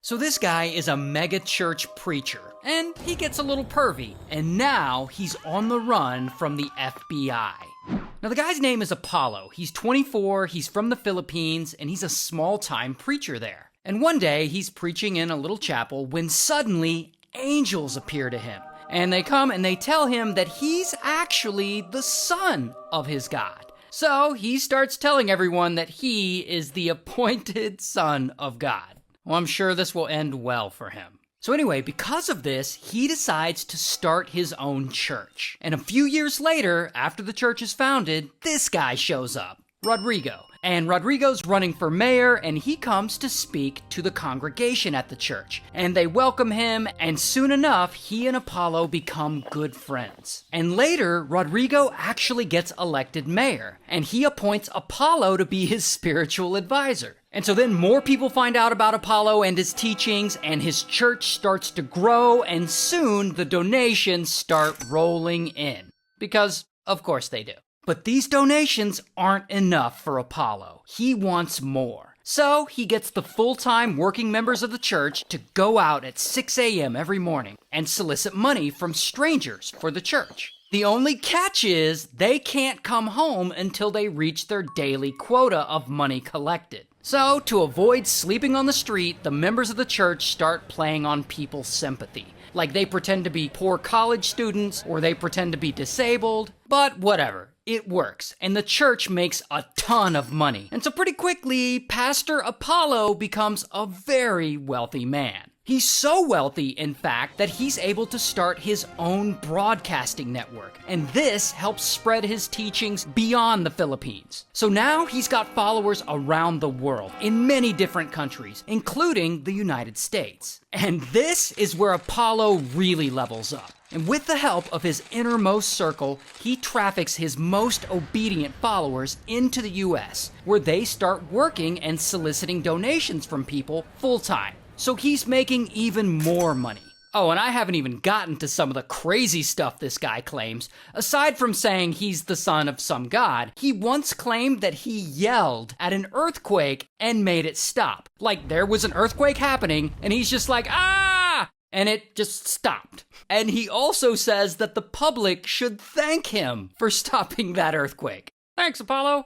So this guy is a mega church preacher, and he gets a little pervy, and now he's on the run from the FBI. Now the guy's name is Apollo. He's 24, he's from the Philippines, and he's a small-time preacher there. And one day he's preaching in a little chapel when suddenly angels appear to him. And they come and they tell him that he's actually the son of his God. So he starts telling everyone that he is the appointed son of God. Well, I'm sure this will end well for him. So anyway, because of this, he decides to start his own church. And a few years later, after the church is founded, this guy shows up, Rodrigo. And Rodrigo's running for mayor, and he comes to speak to the congregation at the church. And they welcome him, and soon enough, he and Apollo become good friends. And later, Rodrigo actually gets elected mayor, and he appoints Apollo to be his spiritual advisor. And so then more people find out about Apollo and his teachings, and his church starts to grow, and soon the donations start rolling in. Because, of course they do. But these donations aren't enough for Apollo. He wants more. So he gets the full-time working members of the church to go out at 6 a.m. every morning and solicit money from strangers for the church. The only catch is they can't come home until they reach their daily quota of money collected. So, to avoid sleeping on the street, the members of the church start playing on people's sympathy. Like they pretend to be poor college students, or they pretend to be disabled, but whatever. It works, and the church makes a ton of money. And so pretty quickly, Pastor Apollo becomes a very wealthy man. He's so wealthy, in fact, that he's able to start his own broadcasting network, and this helps spread his teachings beyond the Philippines. So now he's got followers around the world, in many different countries, including the United States. And this is where Apollo really levels up. And with the help of his innermost circle, he traffics his most obedient followers into the US, where they start working and soliciting donations from people full-time. So he's making even more money. Oh, and I haven't even gotten to some of the crazy stuff this guy claims. Aside from saying he's the son of some god, he once claimed that he yelled at an earthquake and made it stop. Like there was an earthquake happening, and he's just like, ah! And it just stopped. And he also says that the public should thank him for stopping that earthquake. Thanks, Apollo.